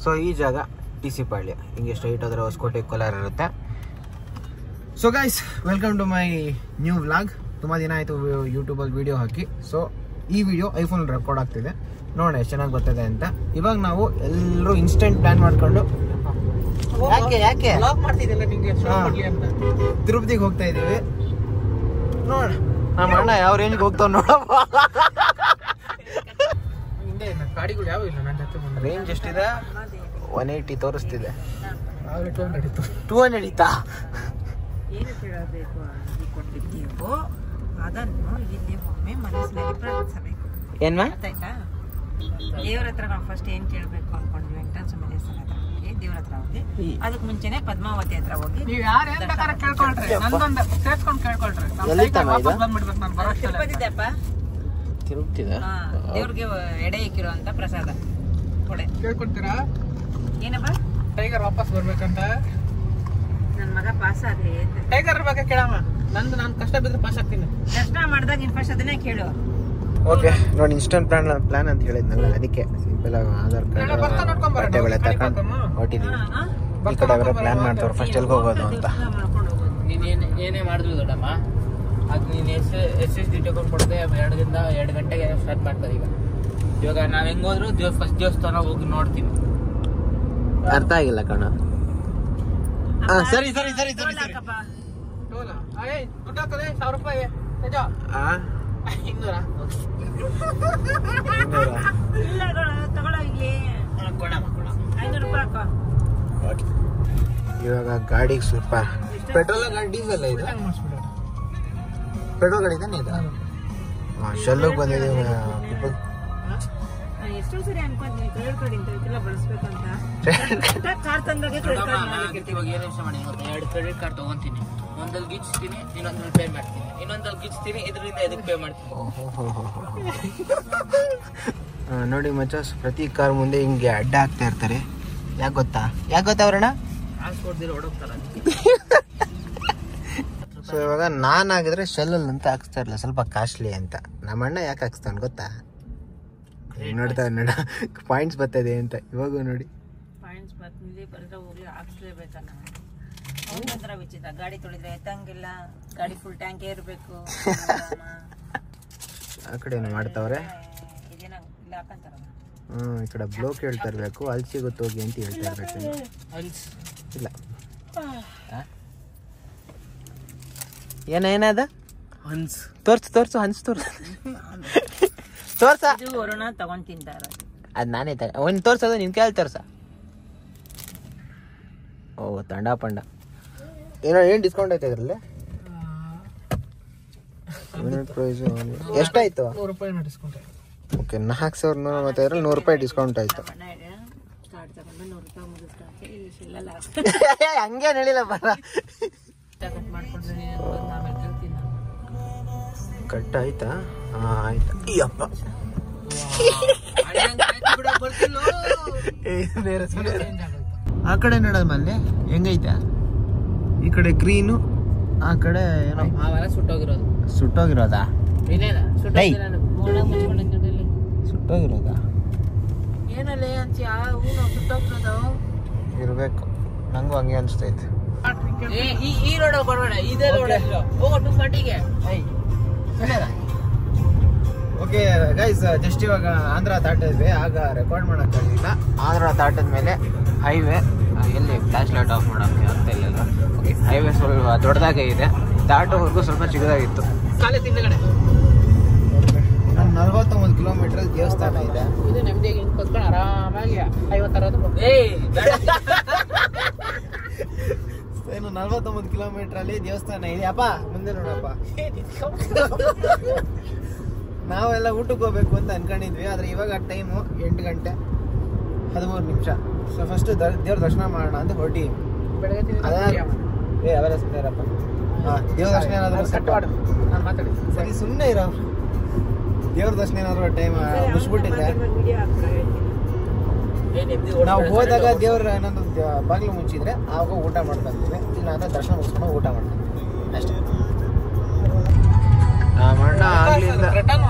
So ಈ ಜಾಗ TC ಪಾಳ್ಯ. ಹಿಂಗೆ ಸ್ಟ್ರೈಟ್ ಹೋದ್ರೆ ಹೊಸಕೋಟೆ ಕೋಲಾರ ಇರುತ್ತೆ. So guys, welcome to my new vlog. ತುಂಬ ದಿನ ಆಯಿತು ಯೂಟ್ಯೂಬಲ್ಲಿ ವೀಡಿಯೋ ಹಾಕಿ. ಸೊ ಈ ವಿಡಿಯೋ ಐಫೋನ್ ರೆಕಾರ್ಡ್ ಆಗ್ತಿದೆ, ನೋಡೋಣ ಎಷ್ಟು ಚೆನ್ನಾಗಿ ಬರ್ತದೆ ಅಂತ. ಇವಾಗ ನಾವು ಎಲ್ಲರೂ ಇನ್ಸ್ಟೆಂಟ್ ಪ್ಲಾನ್ ಮಾಡ್ಕೊಂಡು ಯಾಕೆ ತಿರುಪತಿಗೆ ಹೋಗ್ತಾ ಇದೀವಿ. ನೋಡ ನಮ್ಮ ಅಣ್ಣ ಯಾವ ರೇಂಜ್ಗೆ ಹೋಗ್ತಾವ ನೋಡಪ್ಪ. ರೇಂಜ್ ಎಷ್ಟಿದೆ? 180 ತೋರಿಸ್ತಿದೆ. 200 ಇತ್ತಾ? ಏನ್ಮಾ ದೇವ್ರ ಹತ್ರ ನಾವು ಫಸ್ಟ್ ಏನ್ ಕೇಳ್ಬೇಕು ಅನ್ಕೊಂಡ್ವಿ, ವೆಂಕಟೇಶ್ವರ ದೇವಸ್ಥಾನ ಹತ್ರ ಹೋಗಿ ದೇವ್ರ ಹತ್ರ ಹೋಗಿ, ಅದಕ್ಕೆ ಮುಂಚೆನೆ ಪದ್ಮಾವತಿ ಹತ್ರ ಹೋಗಿ ತಿರುಗ್ತಿದೆ. ದೇವ್ರಿಗೆ ಎಡೆ ಇಕ್ಕಿರುವಂತ ಪ್ರಸಾದ ಕೊಡೆ ಕೇಳ್ಕೊಡ್ತೀರಾ? ಏನಪ್ಪ ಟೈಗರ್ ವಾಪಸ್ ಬರ್ಬೇಕಂತ. ನನ್ ಮಗ ಪಾಸ್ ಆಗ್ಲಿ. ಟೈಗರ್ ಬಗ್ಗೆ ಕೇಳಮ್ಮ, ನಂದು ನಾನು ಕಷ್ಟ ಬಿದ್ರೆ ಪಾಸ್ ಆಗ್ತೀನಿ. ದರ್ಶನ ಮಾಡಿದಾಗ ಇನ್ ಫಸ್ಟ್ ಅದನ್ನೇ ಕೇಳು. ಓಕೆ ನೋಡಿ, ಇನ್ಸ್ಟೆಂಟ್ ಪ್ಲಾನ್ ಅಂತ ಹೇಳಿದ್ನಲ್ಲ, ಅದಕ್ಕೆ ಸಿಂಪಲ್ ಆಗಿ ಆಧಾರ್ ಕಾರ್ಡ್ ಬಟ್ಟೆಗಳ ತಗೊಂಡು ಹೊಟ್ಟಿದೀವಿ. ಈ ಕಡೆ ಅವರೇ ಪ್ಲಾನ್ ಮಾಡ್ತಾವ್ರು ಫಸ್ಟ್ ಎಲ್ಲಿಗೆ ಹೋಗೋದು ಅಂತ. ನೀನು ಏನೇ ಮಾಡಿದ್ರು ದೊಡ್ಡಮ್ಮ, ಅದು ನೀನು SSD ಟೋಕನ್ ಕೊಡದೆ 2 ಗಂಟೆಗೆ ಸ್ಟಾರ್ಟ್ ಮಾಡ್ತಾರೆ. ಇವಾಗ ನಾವ್ ಹೆಂಗೋದ್ರು ಫಸ್ಟ್ ದೇವಸ್ಥಾನ ಹೋಗಿ ನೋಡ್ತೀವಿ. ಅರ್ಥ ಆಗಿಲ್ಲ ಕಣ. ಸರಿ ಸರಿ ಸರಿ ಸರಿ ಸರಿ. ದುಡ್ಡು ಹಾಕದೆ 1000 ರೂಪಾಯಿ 200. ತಗೊಳ್ಳೋ ಇಲ್ಲಿ 500 ರೂಪಾಯಿ ಹಾಕೋ. ಇವಾಗ ಗಾಡಿಗೆ ಸ್ವಲ್ಪ ಪೆಟ್ರೋಲ್ ಗಾಡಿ ಡೀಸೆಲ್ ಇದೆ. ಪೆಟ್ರೋಲ್ ಗಾಡಿ ತಾನೆ ಇದೆ. ಶೆಲ್ಲಿಗೆ ಬಂದಿದ್ದೀವಿ. ಎಷ್ಟೋ ಸರಿ ಅನ್ಕೊಂತೀನಿ ಕ್ರೆಡಿಟ್ ಕಾರ್ಡ್ ಇಂತ ಬಳಸ್ಬೇಕು ಅಂತ. ಕಾರ್ ತಂದಾಗೆ ಕ್ರೆಡಿಟ್ ಕಾರ್ಡ್ ಇವಾಗ ಏನು ವಿಷಯ ಮಾಡಿ, 2 ಕ್ರೆಡಿಟ್ ಕಾರ್ಡ್ ತಗೊಂತೀನಿ. ಒಂದಲ್ಲಿ ಗಿಚ್ತೀನಿ, ಇನ್ನೊಂದಲ್ಲಿ ಪೇ ಮಾಡ್ತೀನಿ, ಇನ್ನೊಂದಲ್ಲಿ ಗಿಚ್ತೀನಿ, ಇದರಿಂದ ಇದಕ್ಕೆ ಪೇ ಮಾಡ್ತೀನಿ. ನೋಡಿ ಮಚ್ಚ, ಪ್ರತಿ ಕಾರ್ ಮುಂದೆ ಹಿಂಗೆ ಅಡ್ಡ ಹಾಕ್ತಾ ಇರ್ತಾರೆ. ಯಾಕೆ ಗೊತ್ತಾ ಅವ್ರಣ್ಣ? ಸೊ ಇವಾಗ ನಾನಾಗಿದ್ರೆ ಶೆಲ್ಲಲ್ಲಿ ಅಂತ ಹಾಕ್ಸ್ತಾ ಇರಲಿಲ್ಲ, ಸ್ವಲ್ಪ ಕಾಸ್ಟ್ಲಿ ಅಂತ. ನಮ್ಮ ಅಣ್ಣ ಯಾಕೆ ಹಾಕ್ಸ್ತಾನೆ ಗೊತ್ತಾ? ನೋಡ್ತಾ ನೋಡ ಪಾಯಿಂಟ್ಸ್ ಬರ್ತದೆ ಅಂತ. ಇವಾಗ ನೋಡಿ ಪಾಯಿಂಟ್ಸ್ ಬರ್ತಿದೆ, ಬರೆದ್ರೆ ಹೋಗ್ಲಿ ಹಾಕ್ಸ್ಲೇಬೇಕಲ್ಲ. ಒಂಥರ ವಿಚಿತ್ರ, ಗಾಡಿ ತೊಳಿದ್ರೆ ಎತ್ತಂಗಿಲ್ಲ, ಗಾಡಿ ಫುಲ್ ಟ್ಯಾಂಕೇ ಇರಬೇಕು. ಆ ಕಡೆ ಏನು ಮಾಡ್ತಾವ್ರೆ? ಇದೇನ ಇಲ್ಲ ಹಾಕಂತಾರಲ್ಲ. ಈ ಕಡೆ ಬ್ಲೋಕ್ ಹೇಳ್ತಾ ಇರಬೇಕು, ಅಲ್ಲಿ ಸಿಗುತ್ತೆ ಹೋಗಿ ಅಂತ ಹೇಳ್ತಾ ಇರ್ಬೇಕು. ಇಲ್ಲ ಏನದ ಹನ್ಸ್ ತೋರ್ಸು ಹನ್ಸ್ ತೋರ್ಸ. ವರುಣ ತಗೊಂಡ್ ತಿಂತಾರ. ಅದ್ ನಾನೇ ಒಂದ್ ತೋರ್ಸೋದು ನಿನ್ ಕೇಳಿ ತೋರ್ಸ. ಓ ತಂಡ ಪಂಡ ಏನ್ ಡಿಸ್ಕೌಂಟ್ ಐತೆ ಇದ್ರಲ್ಲಿ? ಪ್ರೈಸ್ ಎಷ್ಟಾಯ್ತು? 100 ರೂಪಾಯಿ ಡಿಸ್ಕೌಂಟ್. ಓಕೆ, 4145 100 ರೂಪಾಯಿ ಡಿಸ್ಕೌಂಟ್ ಆಯ್ತು. ಹಂಗೆ ಹೇಳಿಲ್ಲ ಬರ. ಕಟ್ ಆಯ್ತಾ? ಆಯ್ತಾ? ಅಯ್ಯಪ್ಪ, ಆ ಕಡೆ ನೋಡೋದು ಮಲ್ಲಿ ಹೆಂಗೈತೆ? ಈ ಕಡೆ ಗ್ರೀನು, ಆ ಕಡೆ ಏನೋ ಸುಟ್ಟೋಗಿರೋದಾ? ಸುಟ್ಟೋಗಿರೋದಾ ಏನಲ್ಲೇ ಅಂತೀಯ? ಸುಟ್ಟೋಗಿರೋದು ಇರ್ಬೇಕು, ನಂಗೂ ಹಂಗೆ ಅನ್ಸ್ತೈತೆ. ಈ ರೋಡ್ ಬರೋಣ, ಇದೇ ರೋಡ್ ಹೋಗೋ 240ಗೆ. ಓಕೆ ಗೈಸ್, ಜಸ್ಟ್ ಇವಾಗ ಆಂಧ್ರ ದಾಟಿದ್ವಿ. ಆಗ ರೆಕಾರ್ಡ್ ಮಾಡೋಕ್ಕಾಗಲಿಲ್ಲ. ಆಂಧ್ರ ದಾಟಿದ ಮೇಲೆ ಹೈವೇ ಎಲ್ಲಿ ಫ್ಲಾಶ್ ಲೈಟ್ ಆಫ್ ಮಾಡೋಕ್ಕೆ ಆಗ್ತಾ ಇಲ್ಲ. ಓಕೆ, ಹೈವೇ ಸ್ವಲ್ಪ ದೊಡ್ಡದಾಗೇ ಇದೆ, ದಾಟೋವರೆಗೂ ಸ್ವಲ್ಪ ಚಿಕ್ಕದಾಗಿತ್ತು. ಕಾಲೇ ತಿಂದಗಡೆ 49 ಕಿಲೋಮೀಟರ್ ದೇವಸ್ಥಾನ ಇದೆ. ಇದು ನೆಮ್ಮದಿಯಾಗಿ ಹಿಂಗೆ ಆರಾಮಾಗಿ 50-60 ಏನು 49 ಕಿಲೋಮೀಟರ್ ಅಲ್ಲಿ ದೇವಸ್ಥಾನ ಇದೆ. ಅಪ್ಪ ಮುಂದೆ ನೋಡಪ್ಪ. ನಾವೆಲ್ಲ ಊಟಕ್ಕೆ ಹೋಗ್ಬೇಕು ಅಂತ ಅನ್ಕೊಂಡಿದ್ವಿ, ಆದ್ರೆ ಇವಾಗ ಟೈಮು 8 ಗಂಟೆ 13 ನಿಮಿಷ. ಸೊ ಫಸ್ಟ್ ದೇವ್ರ ದರ್ಶನ ಮಾಡೋಣ ಅಂತ ಹೊರಟಿ. ಅವೆಲ್ಲ ಸಿಗ್ತಾರಪ್ಪ. ದೇವ್ರ ದರ್ಶನ ಏನಾದ್ರು ಸರಿ ಸುಮ್ಮನೆ ಇರೋ. ದೇವ್ರ ದರ್ಶನ ಏನಾದ್ರು ಟೈಮ್ ಮುಗಿಸ್ಬಿಟ್ಟಿದ್ರೆ ನಾವು ಹೋದಾಗ ದೇವ್ರ ಏನಾದ್ರು ಬಾಗಿಲು ಮುಚ್ಚಿದ್ರೆ ಆವಾಗ ಊಟ ಮಾಡ್ಕೊಂತೀವಿ, ಇಲ್ಲ ಅಂದ್ರೆ ದರ್ಶನ ಮುಗಿಸ್ಕೊಂಡು ಊಟ ಮಾಡ್ಕೊಂತೀವಿ ಅಷ್ಟೇ.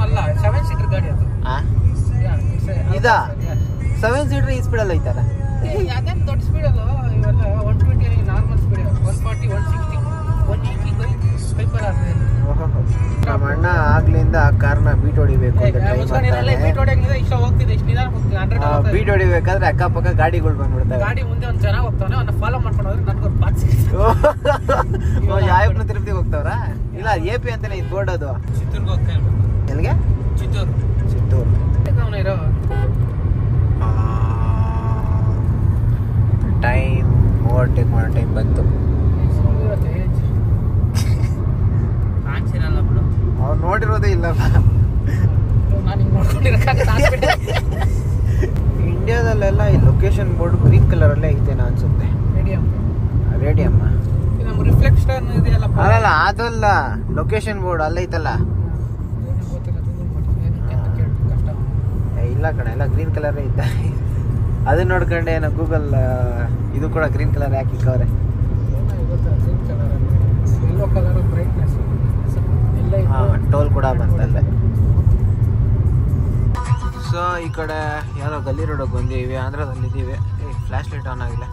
ಅಲ್ಲ 7 ಸೀಟರ್ ಗಾಡಿ ಅದು. ಇದಾ 7 ಸೀಟರ್ ಈ ಸ್ಪೀಡಲ್ಲಿ ಐತಲ್ಲ. ಅದೇನು ದೊಡ್ಡ ಸ್ಪೀಡ್ ಅಲ್ಲ ಇವೆಲ್ಲ 120 ನಾರ್ಮಲ್ ಸ್ಪೀಡ್ 140 160 180 ಪೈಪರ್ ಆಗ್ತದೆ. ನಮ್ಮ ಅಣ್ಣ ಆಗ್ಲಿಂದ ಆ ಕಾರ್ನ ಬೀಟ್ ಹೊಡಿಬೇಕು ಅಂತ ಬೀಟ್ ಹೊಡಿಬೇಕಾದ್ರೆ ಅಕ್ಕಪಕ್ಕ ಗಾಡಿಗಳು ಬಂದ್ಬಿಡ್ತಾರೆ. ಗಾಡಿ ಮುಂದೆ ಒಂದು ಜನ ಹೋಗ್ತಾನೆ ಅವ್ನ ಫಾಲೋ ಮಾಡ್ಕೊಂಡು ಹೋದ್ರೆ ನನಗೊಂದು ಪಾಸ್. ಯಾವನ ತಿರುಪತಿಗೆ ಹೋಗ್ತಾವ್ರ? ಇಲ್ಲ AP ಅಂತಾನೆ ಇದು ಬೋರ್ಡ್ ಅದು. ಚಿತ್ತೂರ್ಗೆ ಹೋಗ್ತಾ ಇರ್ಬೇಕು. ಎಲ್ಲಿಗೆ? ಚಿತ್ತೂರು ಇರೋ ಟೈಮ್ ಓವರ್ಟೇಕ್ ಮಾಡೋ ಟೈಮ್ ಬಂತು. ಕಾಣಿಸಿರಲ್ಲ ಬಿಡು, ಅವ್ರು ನೋಡಿರೋದೇ ಇಲ್ಲ. ಇಂಡಿಯಾದಲ್ಲೆಲ್ಲ ಈ ಲೊಕೇಶನ್ ಬೋರ್ಡ್ ಗ್ರೀನ್ ಕಲರ್ ಅಲ್ಲೇ ಐತೇನೋ ಅನ್ಸುತ್ತೆ. ರೇಡಿಯಮ್ ರಿಫ್ಲೆಕ್ಷನ್ ಇದೆಯಲ್ಲ. ಅಲ್ಲ ಅದಲ್ಲ, ಲೊಕೇಶನ್ ಬೋರ್ಡ್ ಅಲ್ಲೈತಲ್ಲ. ಇಲ್ಲ ಕಣ, ಎಲ್ಲ ಗ್ರೀನ್ ಕಲರ್ ಐತ. ಅದನ್ನ ನೋಡ್ಕೊಂಡೆ ಏನೋ ಗೂಗಲ್ ಇದು ಕೂಡ ಗ್ರೀನ್ ಕಲರ್ ಹಾಕಿಕ್ಕವ್ರೆ. ಟೋಲ್ ಕೂಡ ಬಂತಲ್ಲೇ. ಸೊ ಈ ಕಡೆ ಯಾವುದೋ ಗಲ್ಲಿ ರೋಡಿಗೆ ಬಂದೀವಿ, ಆಂಧ್ರದಲ್ಲಿದ್ದೀವಿ. ಫ್ಲ್ಯಾಶ್ ಲೈಟ್ ಆನ್ ಆಗಿಲ್ಲ.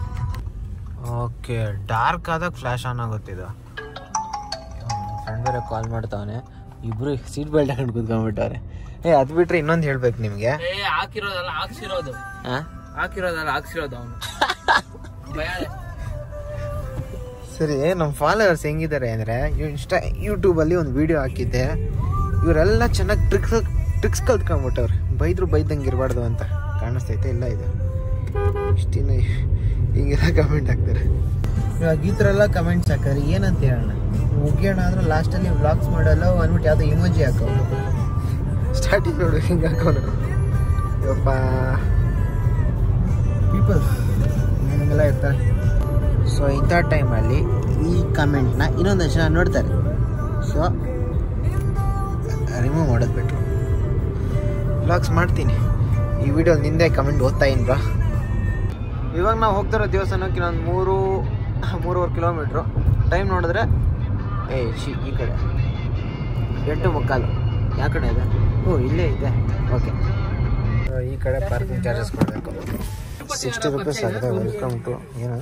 ಓಕೆ, ಡಾರ್ಕ್ ಆದಾಗ ಫ್ಲ್ಯಾಶ್ ಆನ್ ಆಗುತ್ತಿದ್ದು. ಫ್ರೆಂಡ್ ಬೇರೆ ಕಾಲ್ ಮಾಡ್ತಾವನೆ, ಇಬ್ರು ಸೀಟ್ ಬೆಲ್ಟ್ ಹಾಕೊಂಡು ಕೂತ್ಕೊಂಡ್ಬಿಟ್ಟವ್ರೆ. ಅದು ಬಿಟ್ರೆ ಇನ್ನೊಂದು ಹೇಳ್ಬೇಕು ನಿಮ್ಗೆ. ಹಾಕಿರೋದಲ್ಲ ಹಾಕ್ಸಿರೋದು, ಅವನು. ಸರಿ, ನಮ್ಮ ಫಾಲೋವರ್ಸ್ ಹೆಂಗಿದ್ದಾರೆ ಅಂದರೆ, ಯೂಟ್ಯೂಬಲ್ಲಿ ಒಂದು ವಿಡಿಯೋ ಹಾಕಿದ್ದೆ. ಇವರೆಲ್ಲ ಚೆನ್ನಾಗಿ ಟ್ರಿಕ್ಸ್ ಕಲ್ತ್ಕೊಂಡ್ಬಿಟ್ಟವ್ರೆ. ಬೈದ್ರು ಬೈದಂಗೆ ಇರಬಾರ್ದು ಅಂತ ಕಾಣಿಸ್ತೈತೆ. ಇಲ್ಲ ಇದು ಇಷ್ಟಿನ ಹಿಂಗೆಲ್ಲ ಕಮೆಂಟ್ ಹಾಕ್ತಾರೆ. ಇವಾಗ ಈ ಥರ ಎಲ್ಲ ಕಮೆಂಟ್ಸ್ ಹಾಕೋರು ಏನಂತ ಹೇಳೋಣ. ಮುಗಿಯೋಣ ಅಂದ್ರೆ ಲಾಸ್ಟಲ್ಲಿ ವ್ಲಾಗ್ಸ್ ಮಾಡಲ್ಲ ಅಂದ್ಬಿಟ್ಟು ಯಾವುದೋ ಇಮೋಜಿ ಹಾಕೋನು. ಸ್ಟಾರ್ಟಿಂಗ್ ನೋಡು ಹಿಂಗೆ ಹಾಕೋನು. ಯಪ್ಪ ಪೀಪಲ್ ಹಿಂಗೆಲ್ಲ ಇರ್ತಾರೆ. ಸೊ ಇಂಥ ಟೈಮಲ್ಲಿ ಈ ಕಮೆಂಟ್ನ ಇನ್ನೊಂದಷ್ಟು ಜನ ನೋಡ್ತಾರೆ. ಸೊ ರಿಮೂವ್ ಮಾಡೋದು ಬಿಟ್ಟು ವ್ಲಾಗ್ಸ್ ಮಾಡ್ತೀನಿ. ಈ ವಿಡಿಯೋ ನಿಂದೆ ಕಮೆಂಟ್ ಓದ್ತಾ ಇನ್ ಬ್ರಾ. ಇವಾಗ ನಾವು ಹೋಗ್ತಾರೋ ದೇವಸ್ಥಾನಕ್ಕೆ ಇನ್ನೊಂದು 3.5 ಕಿಲೋಮೀಟ್ರು. ಟೈಮ್ ನೋಡಿದ್ರೆ ಈ ಕಡೆ 8:15. ಯಾವ ಕಡೆ ಇದೆ? ಇಲ್ಲೇ ಇದೆ. ಓಕೆ, ಈ ಕಡೆ ಪಾರ್ಕಿಂಗ್ ಚಾರ್ಜಸ್ ಕೊಡಬೇಕು. 60 ರೂಪೀಸ್ ಆಗಿದೆ. ವೆಲ್ಕಮ್ ಟು ಏನು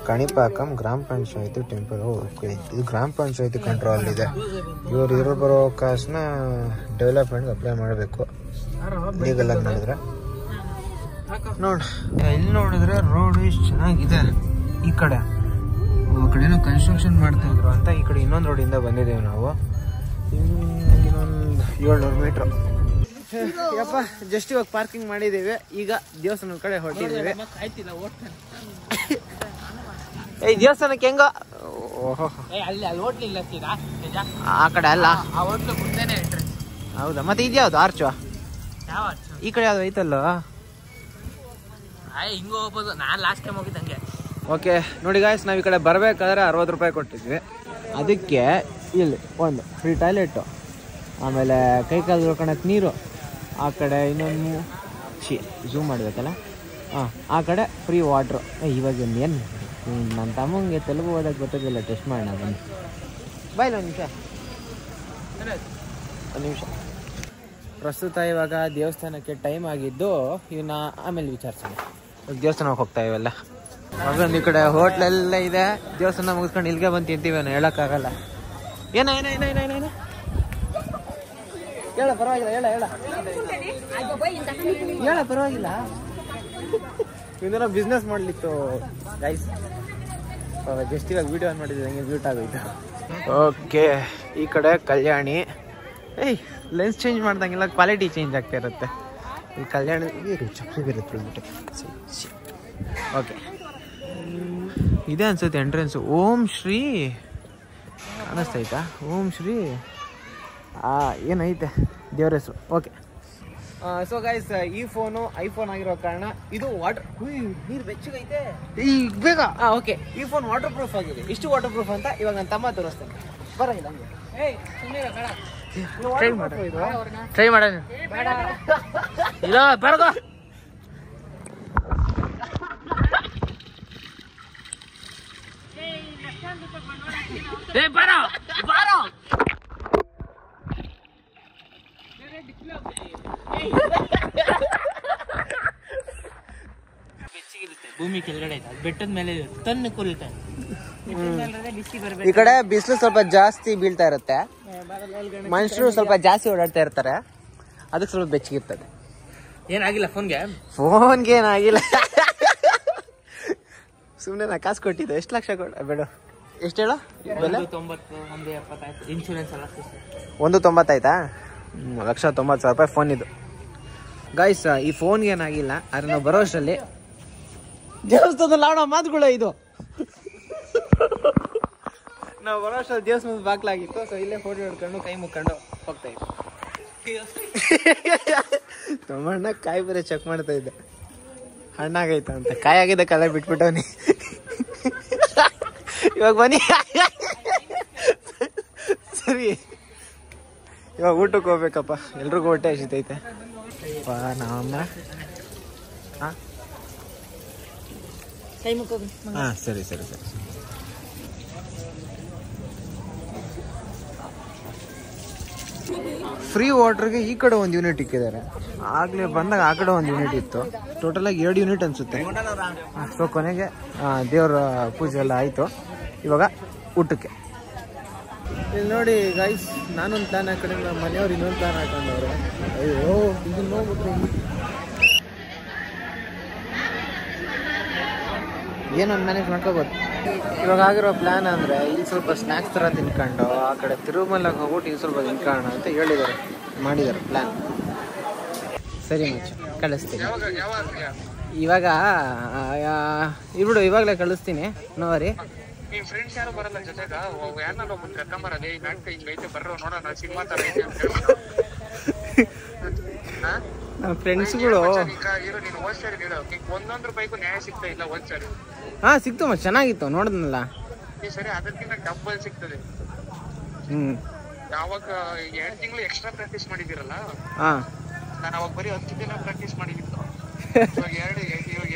ಕಣಿಪಾಕಂ ಗ್ರಾಮ ಪಂಚಾಯತಿ ಟೆಂಪಲ್. ಓಕೆ, ಇದು ಗ್ರಾಮ ಪಂಚಾಯತಿ ಕಂಟ್ರೋಲ್ ಇದೆ. ಇವರು ಬರೋ ಕಾಸನ್ನ ಡೆವಲಪ್ಮೆಂಟ್ಗೆ ಅಪ್ಲೈ ಮಾಡಬೇಕು ಲೀಗಲ್ ಆಗಿ ನೋಡಿದ್ರೆ. ನೋಡಿ ಇಲ್ಲಿ ನೋಡಿದ್ರೆ ರೋಡ್ ಇಷ್ಟು ಚೆನ್ನಾಗಿದೆ. ಈ ಕಡೆ ಏನೋ ಕನ್ಸ್ಟ್ರಕ್ಷನ್ ಮಾಡ್ತಾ ಇದ್ರು ಅಂತ ಈ ಕಡೆ ಇನ್ನೊಂದು ರೋಡಿಂದ ಬಂದಿದ್ದೇವೆ ನಾವು. ಇನ್ನೊಂದು 700 ಮೀಟ್ರ್. ಯಪ್ಪ ಜಸ್ಟ್ ಇವಾಗ ಪಾರ್ಕಿಂಗ್ ಮಾಡಿದ್ದೇವೆ. ಈಗ ದೇವಸ್ಥಾನದ ಕಡೆ ಹೊರಟಿದ್ದೇವೆ. ದೇವಸ್ಥಾನಕ್ಕೆ ಹೆಂಗ? ಆ ಕಡೆ ಅಲ್ಲ, ಹೌದಾ? ಮತ್ತೆ ಇದ್ಯಾವ್ದು ಆರ್ಚು? ಈ ಕಡೆ ಯಾವ್ದು ಐತಲ್ಲ. ಹಿಂಗ ಹೋಗ್ಬೋದು. ನಾನು ಲಾಸ್ಟ್ ಟೈಮ್ ಹೋಗಿದ್ದಂಗೆ. ಓಕೆ ನೋಡಿ ಗಾಯ್ಸ್, ನಾವು ಈ ಕಡೆ ಬರಬೇಕಾದ್ರೆ 60 ರೂಪಾಯಿ ಕೊಟ್ಟಿದ್ವಿ. ಅದಕ್ಕೆ ಇಲ್ಲಿ ಒಂದು ಫ್ರೀ ಟಾಯ್ಲೆಟು, ಆಮೇಲೆ ಕೈ ಕಾಲು ತೊಳ್ಕೊಳಕ್ಕೆ ನೀರು, ಆ ಕಡೆ ಇನ್ನೊಂದು ಝೂಮ್ ಮಾಡಬೇಕಲ್ಲ, ಆ ಕಡೆ ಫ್ರೀ ವಾಟ್ರು. ಇವಾಗ ಏನು ನನ್ನ ತಮ್ಮಂಗೆ ತೆಲುಗು ಓದಕ್ಕೆ ಗೊತ್ತಾಗಿಲ್ಲ. ಟೆಸ್ಟ್ ಮಾಡೋಣ ಬನ್ನಿ. ಬಾಯ್ಲ ಒಂದು ನಿಮಿಷ. ಪ್ರಸ್ತುತ ಇವಾಗ ದೇವಸ್ಥಾನಕ್ಕೆ ಟೈಮ್ ಆಗಿದ್ದು, ಇವನ್ನ ಆಮೇಲೆ ವಿಚಾರಿಸೋಣ. ದೇವಸ್ಥಾನಕ್ಕೆ ಹೋಗ್ತಾ ಇವೆಲ್ಲ. ಈ ಕಡೆ ಹೋಟ್ಲೆಲ್ಲ ಇದೆ. ದೇವಸ್ಥಾನ ಮುಗಿಸ್ಕೊಂಡು ಇಲ್ಲಿಗೆ ಬಂದು ತಿಂತೀವೇನೋ, ಹೇಳೋಕ್ಕಾಗಲ್ಲ. ಏನ ಹೇಳ ಪರವಾಗಿಲ್ಲ, ಹೇಳ ಪರವಾಗಿಲ್ಲ. ಇದನ್ನ ಬಿಸ್ನೆಸ್ ಮಾಡ್ಲಿತ್ತು ಗೈಸ್. ಜಸ್ಟ್ ಇವಾಗ ವಿಡಿಯೋ ಆನ್ ಮಾಡಿದ್ರೆ ಹಂಗೆ ಬ್ಯೂಟ್ ಆಗೋಯ್ತು. ಓಕೆ, ಈ ಕಡೆ ಕಲ್ಯಾಣಿ. ಲೆನ್ಸ್ ಚೇಂಜ್ ಮಾಡ್ದಂಗೆಲ್ಲ ಕ್ವಾಲಿಟಿ ಚೇಂಜ್ ಆಗ್ತಾ ಇರುತ್ತೆ. ಈ ಕಲ್ಯಾಣಿ ಚಪ್ಪಲಿ ಬರುತ್ತೆ. ಓಕೆ, ಇದೇ ಅನ್ಸುತ್ತೆ ಎಂಟ್ರೆನ್ಸು. ಓಂ ಶ್ರೀ ಕಾಣಿಸ್ತೈತಾ? ಓಂ ಶ್ರೀ ಏನೈತೆ ದೇವ್ರ ಹೆಸರು. ಓಕೆ, ಸೊ ಗೈಸ್, ಈ ಫೋನು ಐಫೋನ್ ಆಗಿರೋ ಕಾರಣ ಇದು ವಾಟರ್ ನೀರು ಬೆಚ್ಚಗೈತೆ ಈಗ ಬೇಗ. ಓಕೆ, ಈ ಫೋನ್ ವಾಟರ್ ಪ್ರೂಫ್ ಆಗಿದೆ. ಇಷ್ಟು ವಾಟರ್ ಪ್ರೂಫ್ ಅಂತ ಇವಾಗ ನನ್ನ ತಮ್ಮ ತೋರಿಸ್ತೇನೆ. ಬರೋಲ್ಲ ಹಂಗೆ ಟ್ರೈ ಮಾಡೋಣ. ಇಲ್ಲ ಬರ್ಗೋ. ಬಾರೋ ಭೂಮಿ ಕೆಳಗಡೆ ಐತೆ, ಬೆಟ್ಟದ ಮೇಲೆ ತನ್ನ ಕುರಿತ. ಬಿಸಿ ಬರ್ಬೇಕು. ಈ ಕಡೆ ಬಿಸಿಲು ಸ್ವಲ್ಪ ಜಾಸ್ತಿ ಬೀಳ್ತಾ ಇರುತ್ತೆ, ಮನುಷ್ಯರು ಸ್ವಲ್ಪ ಜಾಸ್ತಿ ಓಡಾಡ್ತಾ ಇರ್ತಾರೆ, ಅದಕ್ಕೆ ಸ್ವಲ್ಪ ಬೆಚ್ಚಗಿರ್ತದೆ. ಏನಾಗಿಲ್ಲ ಫೋನ್ಗೆ ಏನಾಗಿಲ್ಲ. ಸುಮ್ಮನೆ ನಾ ಕಾಸು ಕೊಟ್ಟಿದ್ದೆ. ಎಷ್ಟು ಲಕ್ಷ ಬೇಡ, ಎಷ್ಟು ಹೇಳು ಬೆಲೆ? 90, 170 ಇನ್ಶೂರೆನ್ಸ್ ಎಲ್ಲ 190 ಆಯ್ತಾ? 1,90,000 ಫೋನ್ ಇದು. ಗೈಸ್ ಈ ಫೋನ್ಗೆ ಏನಾಗಿಲ್ಲ, ಆದ್ರೆ ನಾವು ಬರೋ ಅಷ್ಟರಲ್ಲಿ ದೇವಸ್ಥಾನದಲ್ಲಿ ಆಡೋ ಮಾತುಗಳು ಇದು. ನಾವು ಬರೋ ಅಷ್ಟರಲ್ಲಿ ದೇವಸ್ಥಾನದ ಬಾಗ್ಲಾಗಿತ್ತು. ಸೊ ಇಲ್ಲೇ ಫೋಟೋ ಹಿಡ್ಕೊಂಡು ಕೈ ಮುಕ್ಕೊಂಡು ಹೋಗ್ತಾ ಇದ್ದೆ. ತಮ್ಮಣ್ಣ ಕಾಯಿ ಬೇರೆ ಚೆಕ್ ಮಾಡ್ತಾ ಇದ್ದೆ, ಹಣ್ಣಾಗೈತ ಅಂತ. ಕಾಯಿ ಆಗಿದೆ, ಕಲೆ ಬಿಟ್ಬಿಟ್ಟವನಿ. ಇವಾಗ ಬನ್ನಿ, ಸರಿ ಇವಾಗ ಊಟಕ್ಕೆ ಹೋಗ್ಬೇಕಪ್ಪ. ಎಲ್ರಿಗೂ ಹೊಟ್ಟೆ ಹಸಿತೈತೆ. ನಮ್ಮ ಕೈ ಮುಕ್ಕೋಗಿ. ಹಾ ಸರಿ ಸರಿ ಸರಿ. ಫ್ರೀ ವಾಟರ್ಗೆ ಈ ಕಡೆ ಒಂದು ಯೂನಿಟ್ ಇಕ್ಕಿದ್ದಾರೆ. ಆಗ್ಲೇ ಬಂದಾಗ ಆ ಕಡೆ ಒಂದು ಯೂನಿಟ್ ಇತ್ತು. ಟೋಟಲ್ ಆಗಿ 2 ಯೂನಿಟ್ ಅನ್ಸುತ್ತೆ. ಸೊ ಕೊನೆಗೆ ದೇವರ ಪೂಜೆ ಎಲ್ಲ ಆಯ್ತು. ಇವಾಗ ಊಟಕ್ಕೆ. ಇಲ್ಲಿ ನೋಡಿ ಗೈಸ್, ನಾನೊಂದು ಪ್ಲಾನ್ ಹಾಕೊಂಡೆ, ನಮ್ಮ ಮನೆಯವ್ರು ಇನ್ನೊಂದು ಪ್ಲಾನ್ ಹಾಕೊಂಡವ್ರೆ. ಅಯ್ಯೋ ಇದನ್ನ ನೋಡ್ಬಿಟ್ರೆ ಏನೊಂದು ಮ್ಯಾನೇಜ್ ಮಾಡ್ಕೋಬೋದು. ಇವಾಗ ಆಗಿರೋ ಪ್ಲಾನ್ ಅಂದರೆ ಇಲ್ಲಿ ಸ್ವಲ್ಪ ಸ್ನ್ಯಾಕ್ಸ್ ಥರ ತಿನ್ಕೊಂಡು ಆ ಕಡೆ ತಿರುಮಲಗೆ ಹೋಗ್ಬಿಟ್ಟು ಇಲ್ಲಿ ಸ್ವಲ್ಪ ತಿನ್ಕೊಳ್ಳೋಣ ಅಂತ ಹೇಳಿದ್ದಾರೆ, ಮಾಡಿದ್ದಾರೆ ಪ್ಲ್ಯಾನ್. ಸರಿ ಮಚ್ಚ, ಕಳಿಸ್ತೀನಿ ಇವಾಗ. ಇವ್ಬಿಡು, ಇವಾಗಲೇ ಕಳಿಸ್ತೀನಿ. ನೋಡಿ ನಿಮ್ಮ ಫ್ರೆಂಡ್ಸ್ ಯಾರು ಬರಲ್ಲ ಜೊತೆಗ? ಯಾರನ್ನ ಒಬ್ಬರು ಕರ್ಕೊಂಬರದೆ, ಈ ನಾಟಕ ಹಿಂಗೈತೆ, ಬರ್ರೋ ನೋಡೋಣ, ಸಿನಿಮಾ ಥರ ಐತೆ ಅಂತ ಹೇಳಿ. ನಮ್ಮ ಫ್ರೆಂಡ್ಸ್ಗಳು ಇರೋ ನೀನು ಹೋದ್ಸರಿ ನೀಡು, ಒಂದೊಂದು ರೂಪಾಯಿಗೂ ನ್ಯಾಯ ಸಿಗ್ತಾ ಇಲ್ಲ ಹೋದ್ಸರಿ. ಹಾಂ ಸಿಕ್ತು ಮತ್ತೆ, ಚೆನ್ನಾಗಿತ್ತು ನೋಡಿದ್ನಲ್ಲ. ಈ ಸರಿ ಅದಕ್ಕಿಂತ ಡಬ್ಬಲ್ ಸಿಗ್ತದೆ. ಯಾವಾಗ 2 ತಿಂಗಳು ಎಕ್ಸ್ಟ್ರಾ ಪ್ರಾಕ್ಟೀಸ್ ಮಾಡಿದಿರಲ್ಲ, ನಾನು ಅವಾಗ ಬರೀ 10 ದಿನ ಪ್ರಾಕ್ಟೀಸ್ ಮಾಡಿದ್ದು. ಇವಾಗ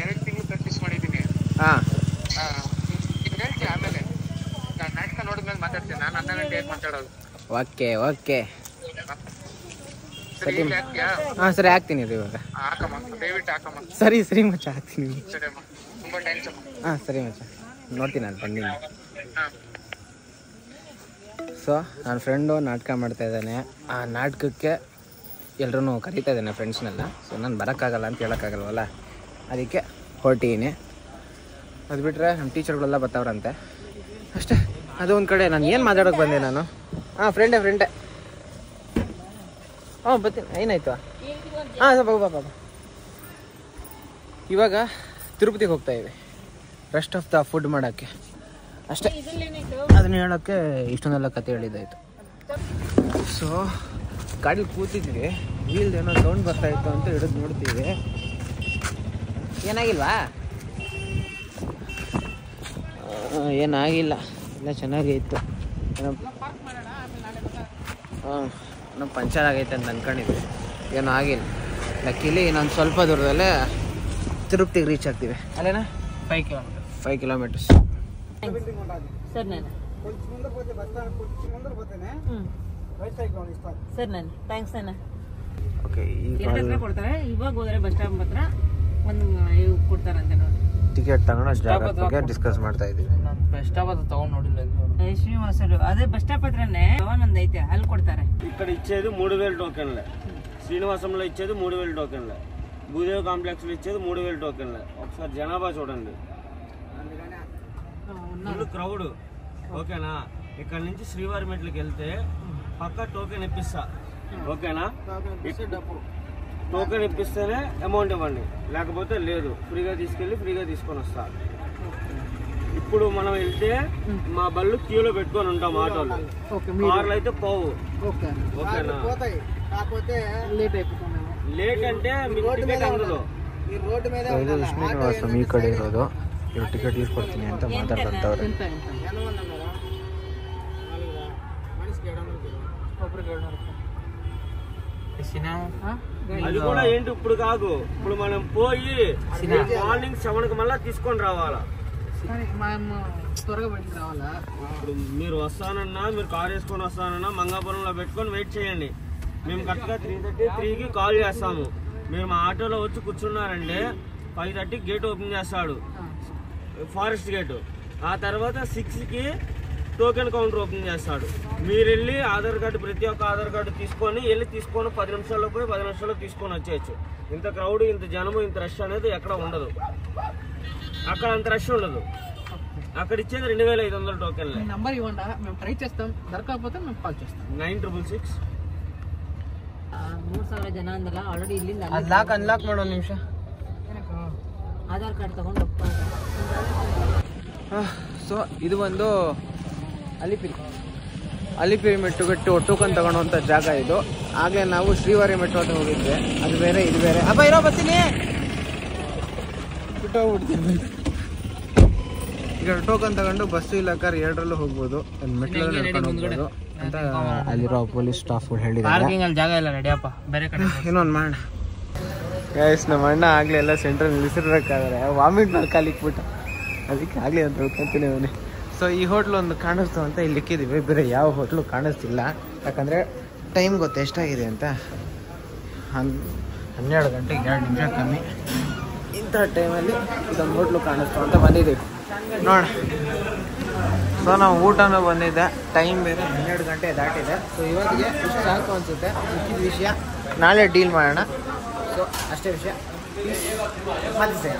2 ತಿಂಗಳು ಪ್ರಾಕ್ಟೀಸ್ ಮಾಡಿದ್ದೀನಿ. ಇದು ಹೇಳ್ತೀನಿ ಆಮೇಲೆ, ನಾನು ನಾಟಕ ನೋಡಿದ್ಮೇಲೆ ಮಾತಾಡ್ತೀನಿ. ನಾನು 12 ಗಂಟೆ ಏನ್ ಮಾತಾಡೋದು. ಓಕೆ ಓಕೆ ಸರಿ ಹಾಕ್ತೀಯಾ? ಹಾಂ ಸರಿ ಹಾಕ್ತೀನಿ ಅದು ಇವಾಗ. ಹಾಕಮ್ಮ, ದಯವಿಟ್ಟು ಹಾಕಮ್ಮ. ಸರಿ ಸರಿ ಮಚ್ಚ ಹಾಕ್ತೀನಿ. ಸರಿ ಅಮ್ಮ, ತುಂಬಾ ಥ್ಯಾಂಕ್ಸ್ ಅಮ್ಮ. ಹಾಂ ಸರಿ ಮಚ್ಚ, ನೋಡ್ತೀನಿ ನಾನು ಬಂದಿನಿ. ಸೊ ನನ್ನ ಫ್ರೆಂಡು ನಾಟಕ ಮಾಡ್ತಾ ಇದ್ದಾನೆ. ಆ ನಾಟಕಕ್ಕೆ ಎಲ್ಲರೂ ಕರೀತಾ ಇದ್ದಾನೆ ಫ್ರೆಂಡ್ಸ್ನೆಲ್ಲ. ಸೊ ನಾನು ಬರೋಕ್ಕಾಗಲ್ಲ ಅಂತ ಹೇಳೋಕ್ಕಾಗಲ್ವಲ್ಲ, ಅದಕ್ಕೆ ಹೊರಟಿದ್ದೀನಿ. ಅದು ಬಿಟ್ಟರೆ ನಮ್ಮ ಟೀಚರ್ಗಳೆಲ್ಲ ಬರ್ತಾವ್ರಂತೆ ಅಷ್ಟೇ. ಅದು ಒಂದು ಕಡೆ. ನಾನು ಏನು ಮಾತಾಡೋಕೆ ಬಂದೆ ನಾನು? ಹಾಂ ಫ್ರೆಂಡೇ. ಹಾಂ ಬರ್ತೀನಿ. ಏನಾಯ್ತು? ಹಾಂ ಸ್ವಲ್ಪ ಬಾಬಾ. ಇವಾಗ ತಿರುಪತಿಗೆ ಹೋಗ್ತಾ ಇದ್ದೀವಿ, ರೆಸ್ಟ್ ಆಫ್ ದ ಫುಡ್ ಮಾಡೋಕ್ಕೆ ಅಷ್ಟೇ. ಅದನ್ನ ಹೇಳೋಕ್ಕೆ ಇಷ್ಟೊಂದೆಲ್ಲ ಕತೆ ಹೇಳಿದ್ದಾಯಿತು. ಸೊ ಗಾಡೀಲಿ ಕೂತಿದ್ವಿ, ವೀಲ್ದೇನೋ ಸೌಂಡ್ ಬರ್ತಾಯಿತ್ತು ಅಂತ ಹಿಡಿದು ನೋಡ್ತೀವಿ. ಏನಾಗಿಲ್ವಾ? ಏನಾಗಿಲ್ಲ, ಎಲ್ಲ ಚೆನ್ನಾಗೇ ಇತ್ತು. ನಮ್ಮ ಪಂಚರ್ ಆಗೈತೆ ಅಂತ ಅಂದ್ಕೊಂಡಿದ್ವಿ, ಏನೂ ಆಗಿಲ್ಲ. ಲಕ್ಕಿಲಿ ಇನ್ನೊಂದು ಸ್ವಲ್ಪ ದೂರದಲ್ಲೇ ತಿರುಪತಿಗೆ ರೀಚ್ ಆಗ್ತೀವಿ. ಅಲ್ಲೇನಾ 5 ಕಿಲೋಮೀಟರ್ಸ್. ಸರ್ ನಾನು ಸರ್ ನಾನು ಥ್ಯಾಂಕ್ಸ್ ಅಣ್ಣ. ಓಕೆ, ಈಗ ಕೊಡ್ತಾರೆ. ಇವಾಗ ಹೋದ್ರೆ ಬಸ್ ಸ್ಟಾಪ್ ಹತ್ರ ಒಂದು ಕೊಡ್ತಾರಂತೆ ನೋಡಿ. ಟಿಕೆಟ್ ತಗೊಂಡು ಜಾಗ ಬಗ್ಗೆ ಡಿಸ್ಕಸ್ ಮಾಡ್ತಾ ಇದ್ದೀವಿ. ಬಸ್ ಸ್ಟಾಪ್ ಹತ್ರ ತಗೊಂಡು ನೋಡಿಲ್ಲ. ಶ್ರೀನಿವಾಸರು ಅದೇ ಬಸ್ ಸ್ಟಾಪ್ హత్రనే ಒಂದು ఐతే ಅಲ್ಲಿ కొడతారు. ఇక్కడ ఇచ్చేది 3000 టోకెన్లే. శ్రీనివాసంలో ఇచ్చేది 3000 టోకెన్లే. భూదేవ్ కాంప్లెక్స్ లో ఇచ్చేది 3000 టోకెన్లే. ఒకసారి జనాభా చూడండి, ఫుల్ క్రౌడ్. ఓకేనా? ఇక్కడ నుంచి శ్రీవారి మెట్లకి వెళ్తే పక్క టోకెన్ ఇప్పిస్తా. ఓకేనా? టోకెన్ ఇప్పిస్తేనే అమౌంట్ ఇవ్వండి, లేకపోతే లేదు. ఫ్రీగా తీసుకెళ్ళి ఫ్రీగా తీసుకొని వస్తా. ఇప్పుడు మనం వెళ్తే మా బళ్ళు క్యూలో పెట్టుకొని ఉంటాం, ఆటోలు. కార్లు అయితే పోవు. ఓకేనా? లేట్ అంటే మీకు టికెట్ అందదు. ಇದು ಶ್ರೀನಿವಾಸಂ ಈ ಕಡೆ ಇರೋದು. ಇವ್ರು ಟಿಕೆಟ್ తీసుకొಡ್ತೀನಿ ಅಂತ ಮಾತಾಡ್ತವ್ರೆ. అది కూడా ఏంటి ఇప్పుడు కాదు, ఇప్పుడు మనం పోయి మార్నింగ్ 7కి మళ్ళా తీసుకొని రావాలా. త్వరగా బయటికి రావాలా? ఇప్పుడు మీరు వస్తానన్నా, మీరు కార్ వేసుకొని వస్తానన్నా మంగాపురంలో పెట్టుకొని వెయిట్ చేయండి. మేము కరెక్ట్గా 3:33కి కాల్ చేస్తాము. మీరు మా ఆటోలో వచ్చి కూర్చున్నారంటే 5:30 గేట్ ఓపెన్ చేస్తాడు, ఫారెస్ట్ గేటు. ఆ తర్వాత 6కి టోకెన్ కౌంటర్ ఓపెన్ చేస్తాడు. మీరు వెళ్ళి ఆధార్ కార్డు, ప్రతి ఒక్క ఆధార్ కార్డు తీసుకొని 10 నిమిషాల్లో పోయి 10 నిమిషాల్లో తీసుకొని వచ్చేయచ్చు. ఇంత క్రౌడ్, ఇంత జనము, ఇంత రష్ అనేది ఎక్కడ ఉండదు. అక్కడ అంత రష్ ఉండదు. అక్కడ ఇచ్చేది 2500 టోకెన్లే. నంబర్ ఇవ్వండి, మేము ట్రై చేస్తాం. దొరకకపోతే మేము కాల్ చేస్తాం. 9666. 3000 ಜನ ಅಂದಲ್ಲ ಆಲ್ರೆಡಿ ಇಲ್ಲಿಂದ ಅನ್ಲಾಕ್ ಮಾಡೋ ನಿಮಿಷ. ಆಧಾರ್ ಕಾರ್ಡ್ ತಗೊಂಡು ಸೊ ಇದು ಒಂದು ಅಲಿಪಿರಿ ಮೆಟ್ಟುಗಟ್ಟು ಟೋಕನ್ ತಗೊಳ್ಳುವಂಥ ಜಾಗ ಇದು. ಆಗಲೇ ನಾವು ಶ್ರೀವಾರಿ ಮೆಟ್ಟು ಅಂತ ಹೋಗಿದ್ವಿ, ಅದು ಬೇರೆ ಇದು ಬೇರೆ. ಅಪ್ಪ ಇರೋ ಬರ್ತೀನಿ, ಬಿಟ್ಟೋಗ್ಬಿಡ್ತೀನಿ. ಈಗ ಟೋಕನ್ ತಗೊಂಡು ಬಸ್ಸು ಇಲ್ಲ ಕಾರ್ ಎರಡರಲ್ಲೂ ಹೋಗ್ಬೋದು, ಮೆಟ್ಲಲ್ಲಿ ನಡ್ಕೊಂಡು ಹೋಗ್ಬೋದು ಅಂತ ಅಲ್ಲಿರೋ ಪೊಲೀಸ್ ಸ್ಟಾಫ್ಗಳು ಹೇಳಿದ್ದಾರೆ. ಜಾಗ ಇಲ್ಲ, ನಡಿಯಪ್ಪ ಬೇರೆ ಕಡೆ ಇನ್ನೊಂದು ಮಾಡೋಣ. ಗೈಸ್, ನಮ್ಮ ಅಣ್ಣ ಆಗಲೇ ಎಲ್ಲ ಸೆಂಟ್ರಲ್ಲಿ ನಿಲ್ಲಿಸಿರ್ಬೇಕಾದ್ರೆ ವಾಮಿಟ್ ಮಾಡಿ ಕಾಲಿಕ್ಬಿಟ್ಟು, ಅದಕ್ಕೆ ಆಗಲಿ ಅಂತ ಹೇಳ್ಕೊಂತೀನಿ ಅವನೇ. ಸೊ ಈ ಹೋಟ್ಲು ಒಂದು ಕಾಣಿಸ್ತು ಅಂತ ಇಲ್ಲಿ ಇಕ್ಕಿದ್ದೀವಿ, ಬೇರೆ ಯಾವ ಹೋಟ್ಲು ಕಾಣಿಸ್ತಿಲ್ಲ. ಯಾಕಂದರೆ ಟೈಮ್ ಗೊತ್ತು ಎಷ್ಟಾಗಿದೆ ಅಂತ, 12 ಗಂಟೆಗೆ 2 ನಿಮಿಷ ಕಮ್ಮಿ. ಇಂಥ ಟೈಮಲ್ಲಿ ಇದೊಂದು ಹೋಟ್ಲು ಕಾಣಿಸ್ತು ಅಂತ ಬಂದಿದ್ದೀವಿ ನೋಡ. ಸೊ ನಾವು ಊಟನೂ ಬಂದಿದ್ದೆ, ಟೈಮ್ ಬೇರೆ 12 ಗಂಟೆ ದಾಟಿದೆ. ಸೊ ಇವತ್ತಿಗೆ ಇಷ್ಟು ಸಾಕು ಅನಿಸುತ್ತೆ. ಮುಖ್ಯದ ವಿಷಯ ನಾಳೆ ಡೀಲ್ ಮಾಡೋಣ. ಸೊ ಅಷ್ಟೇ ವಿಷಯ, ಮತ್ತೆ